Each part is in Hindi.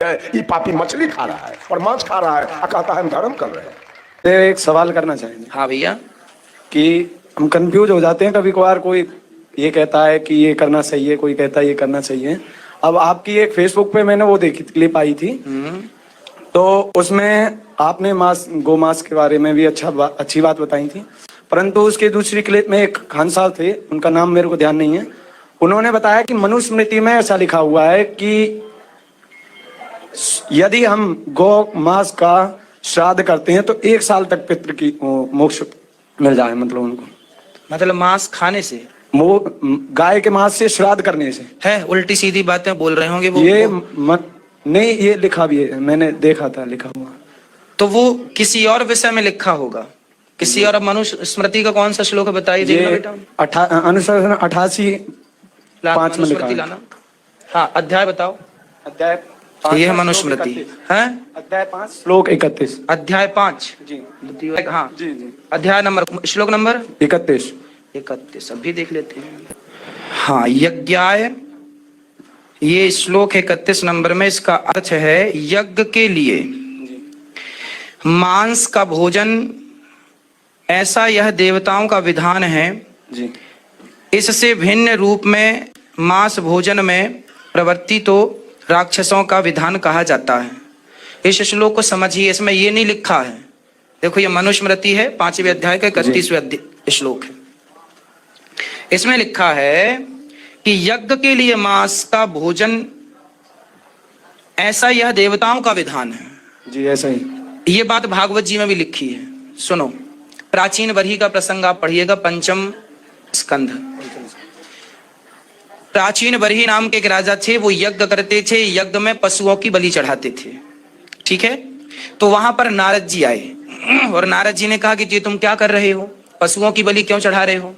ये पापी मछली खा रहा है और मांस खा रहा है, कहता है हम धर्म कर रहे हैं। तो एक सवाल करना चाहेंगे। हाँ भैया। कि हम कंफ्यूज हो जाते हैं कभी कभार, कोई ये कहता है कि ये करना सही है, कोई कहता है ये करना सही है। अब आपकी एक फेसबुक पे मैंने वो देखी क्लिप आई थी, तो उसमें आपने गौ मांस के बारे में भी अच्छी बात बताई थी, परंतु उसके दूसरी क्लिप में एक खान साहब थे, उनका नाम मेरे को ध्यान नहीं है, उन्होंने बताया कि मनुस्मृति में ऐसा लिखा हुआ है कि यदि हम गौ मांस का श्राद्ध करते हैं तो 1 साल तक पितृ की मोक्ष मिल जाए, मतलब उनको, मतलब मांस खाने से, गाय के मांस से श्राद्ध करने से। है उल्टी सीधी बातें बोल रहे होंगे वो। नहीं, ये लिखा भी है, मैंने देखा था लिखा हुआ। तो वो किसी और विषय में लिखा होगा, किसी और। मनुष्य स्मृति का कौन सा श्लोक है बताइए देखना बेटा। अनुशासन 88:5 में लिखा है। हाँ, अध्याय बताओ। अध्याय ये है मनुस्मृति है, अध्याय 5 श्लोक 31। अध्याय 5 जी हाँ जी जी। अध्याय नंबर, श्लोक नंबर 31 अभी देख लेते हैं। हाँ, यज्ञाय, ये श्लोक 31 नंबर में। इसका अर्थ है यज्ञ के लिए मांस का भोजन, ऐसा यह देवताओं का विधान है जी। इससे भिन्न रूप में मांस भोजन में प्रवृत्ति तो राक्षसों का विधान कहा जाता है। इस श्लोक को समझिए, इसमें ये नहीं लिखा है। देखो, ये मनुस्मृति है 5वें अध्याय का 31वें श्लोक है। इसमें लिखा है कि यज्ञ के लिए मांस का भोजन, ऐसा यह देवताओं का विधान है जी, ऐसा ही। ये बात भागवत जी में भी लिखी है। सुनो, प्राचीन वरही का प्रसंग आप पढ़िएगा, 5म स्कंध। प्राचीन वरही नाम के एक राजा थे, वो यज्ञ करते थे, यज्ञ में पशुओं की बलि चढ़ाते थे। ठीक है, तो वहां पर नारद जी आए और नारद जी ने कहा कि जी तुम क्या कर रहे हो, पशुओं की बलि क्यों चढ़ा रहे हो।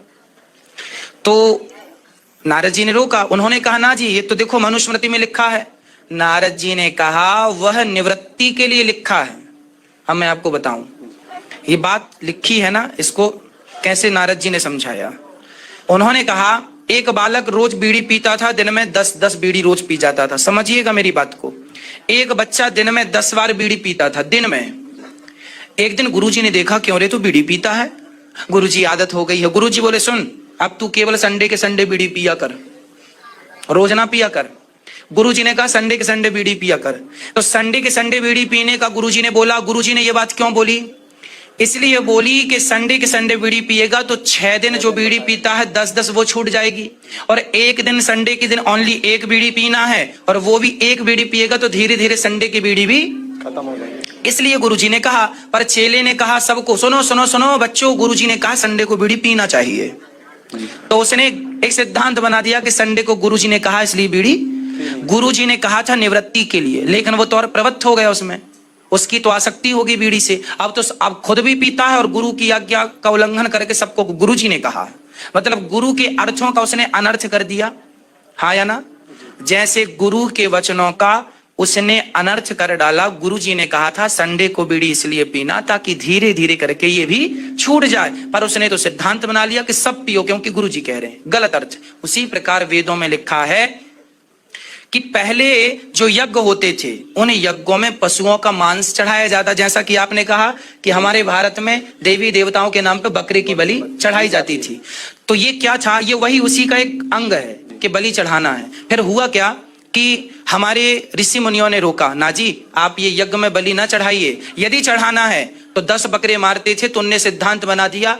तो नारद जी ने रोका। उन्होंने कहा ना जी, ये तो देखो मनुस्मृति में लिखा है। नारद जी ने कहा वह निवृत्ति के लिए लिखा है। अब मैं आपको बताऊं, ये बात लिखी है ना, इसको कैसे नारद जी ने समझाया। उन्होंने कहा एक बालक रोज बीड़ी पीता था, दिन में 10-10 बीड़ी रोज पी जाता था। समझिएगा मेरी बात को। एक बच्चा दिन में 10 बार बीड़ी पीता था, दिन में। एक दिन गुरुजी ने देखा, क्यों रे तू बीड़ी पीता है। गुरुजी, आदत हो गई है। गुरुजी बोले सुन, अब तू केवल संडे के संडे बीड़ी पिया कर, रोज ना पिया कर। गुरुजी ने कहा संडे के संडे बीड़ी पिया कर। तो संडे के संडे बीड़ी पीने का गुरुजी ने बोला। गुरुजी ने ये बात क्यों बोली, इसलिए बोली कि संडे के संडे बीड़ी पिएगा तो 6 दिन जो बीड़ी पीता है 10-10 वो छूट जाएगी, और एक दिन संडे के दिन ओनली 1 बीड़ी पीना है, और वो भी 1 बीड़ी पिएगा तो धीरे धीरे संडे की बीड़ी भी खत्म हो जाएगी। इसलिए गुरुजी ने कहा। पर चेले ने कहा सबको, सुनो सुनो सुनो बच्चों, गुरुजी ने कहा संडे को बीड़ी पीना चाहिए। तो उसने एक सिद्धांत बना दिया कि संडे को गुरुजी ने कहा इसलिए बीड़ी। गुरुजी ने कहा था निवृत्ति के लिए, लेकिन वो तो और प्रवृत्त हो गया, उसमें उसकी तो आसक्ति होगी बीड़ी से। अब तो अब खुद भी पीता है और गुरु की आज्ञा का उल्लंघन करके सबको गुरुजी ने कहा। मतलब गुरु के अर्थों का उसने अनर्थ कर दिया, हाँ या ना। जैसे गुरु के वचनों का उसने अनर्थ कर डाला। गुरुजी ने कहा था संडे को बीड़ी इसलिए पीना ताकि धीरे धीरे करके ये भी छूट जाए, पर उसने तो सिद्धांत बना लिया कि सब पियो क्योंकि गुरुजी कह रहे हैं। गलत अर्थ। उसी प्रकार वेदों में लिखा है कि पहले जो यज्ञ होते थे उन यज्ञों में पशुओं का मांस चढ़ाया जाता। जैसा कि आपने कहा कि हमारे भारत में देवी देवताओं के नाम पे बकरे की बलि चढ़ाई जाती थी। तो ये क्या था, ये वही उसी का एक अंग है कि बलि चढ़ाना है। फिर हुआ क्या कि हमारे ऋषि मुनियों ने रोका, ना जी आप ये यज्ञ में बलि ना चढ़ाइए, यदि चढ़ाना है तो 10 बकरे मारते थे। तो उनने सिद्धांत बना दिया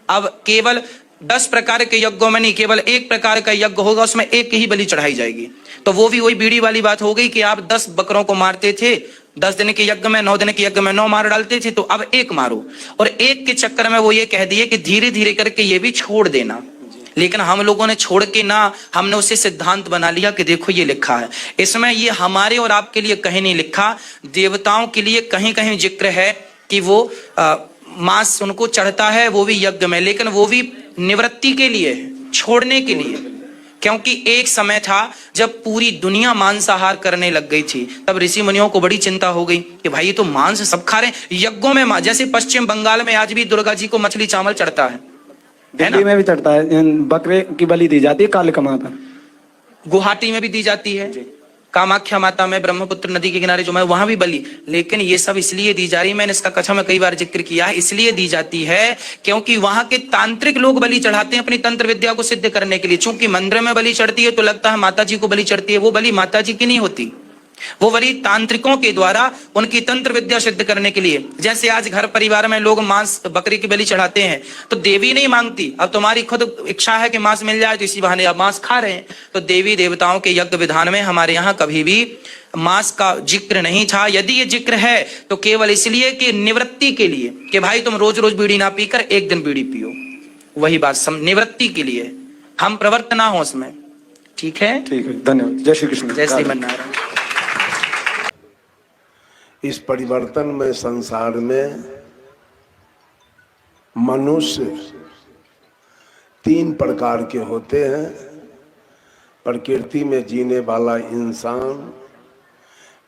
अब केवल 10 प्रकार के यज्ञों में नहीं, केवल 1 प्रकार का यज्ञ होगा, उसमें 1 ही बलि चढ़ाई जाएगी। तो वो भी वही बीड़ी वाली बात हो गई कि आप 10 बकरों को मारते थे 10 दिन के यज्ञ में, 9 दिन के यज्ञ में 9 मार डालते थे, तो अब 1 मारो। और 1 के चक्कर में वो ये कह दिए कि धीरे धीरे करके ये भी छोड़ देना। लेकिन हम लोगों ने छोड़ के ना, हमने उसे सिद्धांत बना लिया कि देखो ये लिखा है। इसमें ये हमारे और आपके लिए कहीं नहीं लिखा, देवताओं के लिए कहीं कहीं जिक्र है कि वो मांस उनको चढ़ता है, वो भी यज्ञ में, लेकिन वो भी निवृत्ति के लिए, छोड़ने के लिए। क्योंकि एक समय था जब पूरी दुनिया मांसाहार करने लग गई थी, तब ऋषि मुनियों को बड़ी चिंता हो गई कि भाई ये तो मांस सब खा रहे हैं यज्ञों में। जैसे पश्चिम बंगाल में आज भी दुर्गा जी को मछली चावल चढ़ता है, दिल्ली में भी चढ़ता है, बकरे की बलि दी जाती है काले कमा पर। गुवाहाटी में भी दी जाती है, कामाख्या माता में, ब्रह्मपुत्र नदी के किनारे जो मैं, वहां भी बलि। लेकिन ये सब इसलिए दी जा रही, मैंने इसका कथा में कई बार जिक्र किया है, इसलिए दी जाती है क्योंकि वहां के तांत्रिक लोग बलि चढ़ाते हैं अपनी तंत्र विद्या को सिद्ध करने के लिए। चूंकि मंदिर में बलि चढ़ती है तो लगता है माता जी को बलि चढ़ती है, वो बलि माता जी की नहीं होती, वो बलि तांत्रिकों के द्वारा उनकी तंत्र विद्या सिद्ध करने के लिए। जैसे आज घर परिवार में लोग मांस, बकरी की बलि चढ़ाते हैं, तो देवी नहीं मांगती, अब तुम्हारी खुद इच्छा है कि मांस मिल जाए तो इसी बहाने आप मांस खा रहे हैं। तो देवी देवताओं के यज्ञ विधान में हमारे यहाँ कभी भी मांस का जिक्र नहीं था। यदि ये जिक्र है तो केवल इसलिए कि निवृत्ति के लिए, कि भाई तुम रोज रोज बीड़ी ना पीकर एक दिन बीड़ी पियो, वही बात निवृत्ति के लिए, हम प्रवृत्त ना हो उसमें। ठीक है, ठीक है, धन्यवाद। जय श्री कृष्ण। जय श्रीमन्नारायण। इस परिवर्तन में संसार में मनुष्य 3 प्रकार के होते हैं। प्रकृति में जीने वाला इंसान,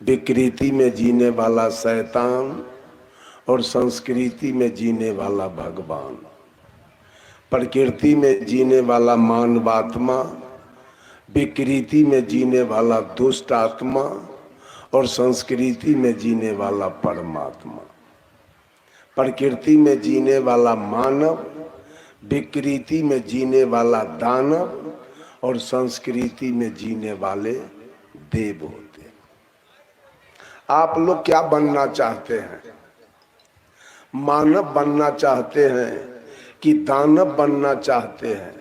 विकृति में जीने वाला शैतान और संस्कृति में जीने वाला भगवान। प्रकृति में जीने वाला मानवात्मा, विकृति में जीने वाला दुष्ट आत्मा और संस्कृति में जीने वाला परमात्मा। प्रकृति में जीने वाला मानव, विकृति में जीने वाला दानव और संस्कृति में जीने वाले देव होते हैं। आप लोग क्या बनना चाहते हैं? मानव बनना चाहते हैं कि दानव बनना चाहते हैं?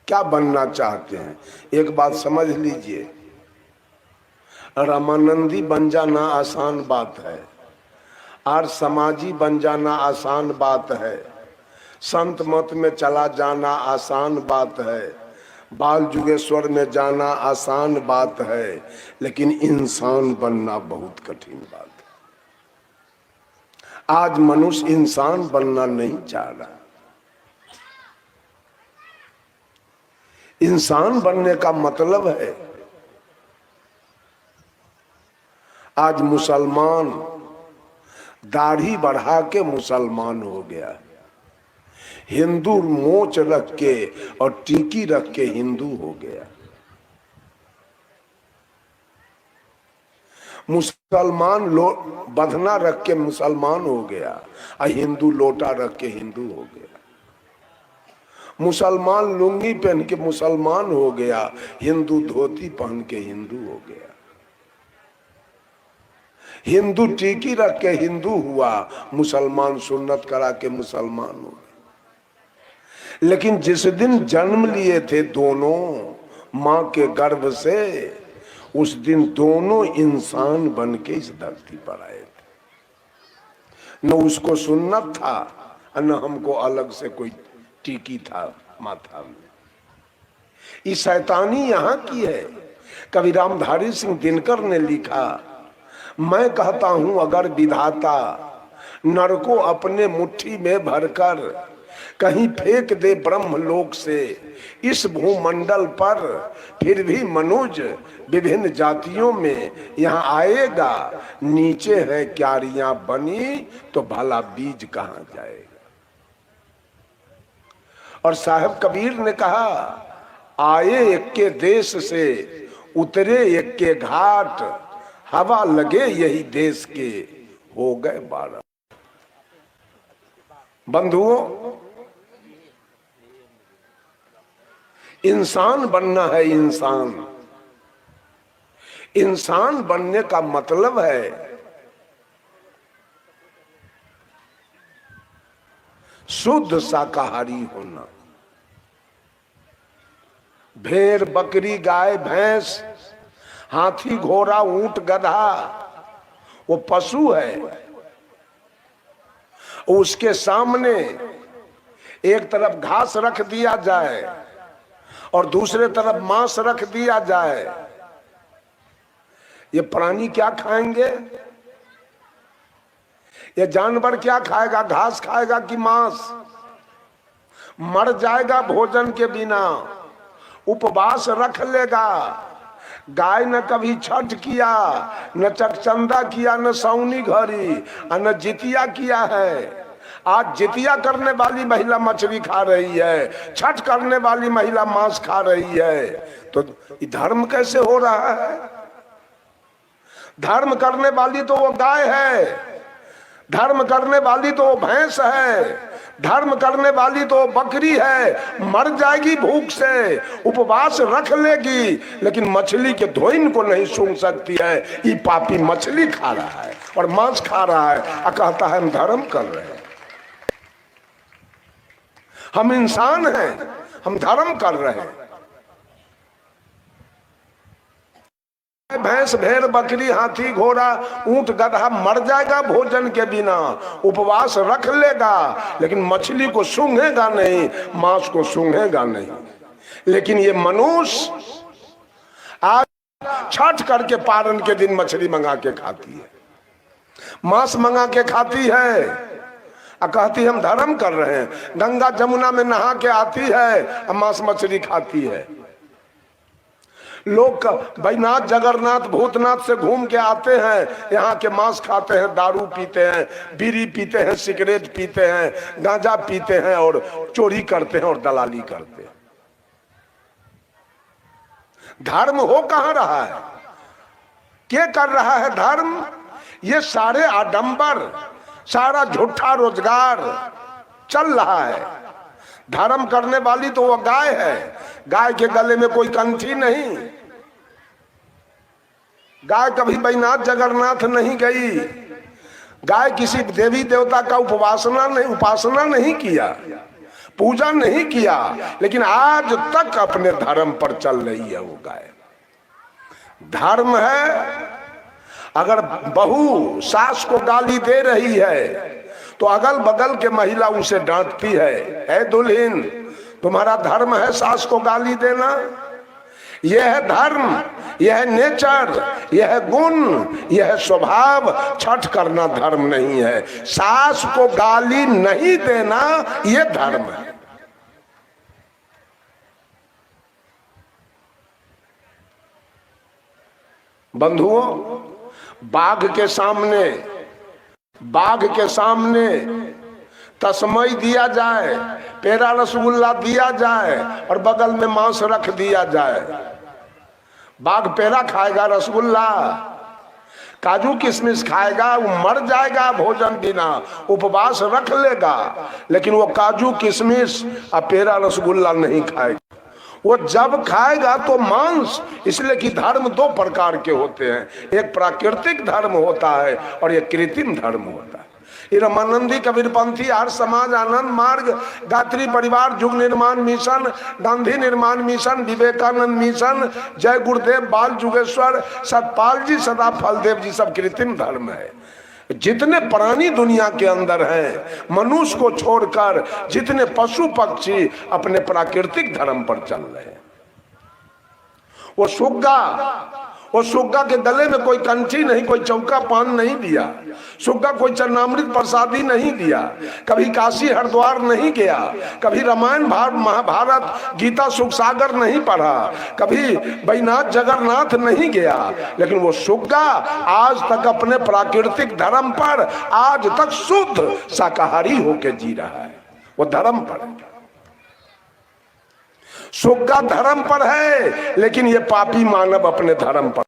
क्या बनना चाहते हैं? एक बात समझ लीजिए, रामानंदी बन जाना आसान बात है और समाजी बन जाना आसान बात है, संत मत में चला जाना आसान बात है, बाल जुगेश्वर में जाना आसान बात है, लेकिन इंसान बनना बहुत कठिन बात है। आज मनुष्य इंसान बनना नहीं चाह रहा। इंसान बनने का मतलब है, आज मुसलमान दाढ़ी बढ़ा के मुसलमान हो गया, हिंदू मोच रख के और टीकी रख के हिंदू हो गया, मुसलमान बधना रख के मुसलमान हो गया और हिंदू लोटा रख के हिंदू हो गया, मुसलमान लुंगी पहन के मुसलमान हो गया, हिंदू धोती पहन के हिंदू हो गया, हिंदू टीकी रख के हिंदू हुआ, मुसलमान सुन्नत करा के मुसलमान हो गए। लेकिन जिस दिन जन्म लिए थे दोनों मां के गर्भ से, उस दिन दोनों इंसान बन के इस धरती पर आए थे। न उसको सुन्नत था और न हमको अलग से कोई टीकी था माथा में। ये शैतानी यहाँ की है। कवि रामधारी सिंह दिनकर ने लिखा, मैं कहता हूं अगर विधाता नर को अपने मुट्ठी में भरकर कहीं फेंक दे ब्रह्मलोक से इस भूमंडल पर, फिर भी मनुज विभिन्न जातियों में यहाँ आएगा। नीचे है क्यारियां बनी तो भला बीज कहाँ जाएगा। और साहब कबीर ने कहा, आए एक के देश से उतरे एक के घाट, हवा लगे यही देश के हो गए 12। बंधुओं, इंसान बनना है। इंसान बनने का मतलब है शुद्ध शाकाहारी होना। भेड़, बकरी, गाय, भैंस, हाथी, घोड़ा, ऊंट, गधा वो पशु है। उसके सामने एक तरफ घास रख दिया जाए और दूसरे तरफ मांस रख दिया जाए, ये प्राणी क्या खाएंगे? ये जानवर क्या खाएगा? घास खाएगा कि मांस? मर जाएगा भोजन के बिना, उपवास रख लेगा। गाय न कभी छठ किया, न चकचंदा किया, न सौनी घड़ी और न जितिया किया है। आज जितिया करने वाली महिला मछली खा रही है, छठ करने वाली महिला मांस खा रही है, तो धर्म कैसे हो रहा है? धर्म करने वाली तो वो गाय है, धर्म करने वाली तो वो भैंस है, धर्म करने वाली तो बकरी है, मर जाएगी भूख से, उपवास रख लेगी, लेकिन मछली के धोइन को नहीं सूंघ सकती है। ये पापी मछली खा रहा है और मांस खा रहा है और कहता है हम धर्म कर रहे हैं। हम इंसान हैं, हम धर्म कर रहे हैं। भैंस भेड़ बकरी हाथी घोड़ा ऊंट गधा मर जाएगा भोजन के बिना, उपवास रख लेगा, लेकिन मछली को सूंघेगा नहीं, मांस को सूंघेगा नहीं। लेकिन ये मनुष्य आज छठ करके पारण के दिन मछली मंगा के खाती है, मांस मंगा के खाती है और कहती है हम धर्म कर रहे हैं। गंगा जमुना में नहा के आती है और मांस मछली खाती है। लोग बैनाथ जगन्नाथ भूतनाथ से घूम के आते हैं, यहाँ के मांस खाते हैं, दारू पीते हैं, बीड़ी पीते हैं, सिगरेट पीते हैं, गांजा पीते हैं और चोरी करते हैं और दलाली करते हैं। धर्म हो कहाँ रहा है? क्या कर रहा है धर्म? ये सारे आडंबर, सारा झूठा रोजगार चल रहा है। धर्म करने वाली तो वो गाय है, गाय के गले में कोई कंठी नहीं, गाय कभी बैनाथ जगन्नाथ नहीं गई, गाय किसी देवी देवता का उपासना नहीं किया, पूजा नहीं किया, लेकिन आज तक अपने धर्म पर चल रही है वो गाय। धर्म है, अगर बहू सास को गाली दे रही है तो अगल बगल के महिला उसे डांटती है दुल्हन तुम्हारा धर्म है सास को गाली देना? यह है धर्म, यह है नेचर, यह है गुण, यह है स्वभाव। छठ करना धर्म नहीं है, सास को गाली नहीं देना यह धर्म है। बंधुओं, बाघ के सामने तस्मई दिया जाए, पेड़ा रसगुल्ला दिया जाए और बगल में मांस रख दिया जाए, बाघ पेड़ा खाएगा, रसगुल्ला काजू किशमिश खाएगा, वो मर जाएगा भोजन बिना, उपवास रख लेगा, लेकिन वो काजू किशमिश और पेड़ा रसगुल्ला नहीं खाएगा। वो जब खाएगा तो मांस, इसलिए कि धर्म दो प्रकार के होते हैं, एक प्राकृतिक धर्म होता है और एक कृत्रिम धर्म होता है। रामानंदी कबीरपंथी आर्य समाज आनंद मार्ग गायत्री परिवार युग निर्माण मिशन गांधी निर्माण मिशन विवेकानंद मिशन जय गुरुदेव बाल जुगेश्वर सतपाल जी सदा फलदेव जी सब कृत्रिम धर्म है। जितने प्राणी दुनिया के अंदर हैं मनुष्य को छोड़कर जितने पशु पक्षी अपने प्राकृतिक धर्म पर चल रहे हैं। वो सुग्गा के गले में कोई कंठी नहीं, कोई चौका पान नहीं दिया, सुग्गा कोई चरणामृत प्रसादी नहीं दिया, कभी काशी हरिद्वार नहीं गया, कभी रामायण महाभारत गीता सुख सागर नहीं पढ़ा, कभी बैनाथ जगन्नाथ नहीं गया, लेकिन वो सुग्गा आज तक अपने प्राकृतिक धर्म पर आज तक शुद्ध शाकाहारी होकर जी रहा है। वो धर्म पर है, सुग्गा धर्म पर है, लेकिन ये पापी मानव अपने धर्म पर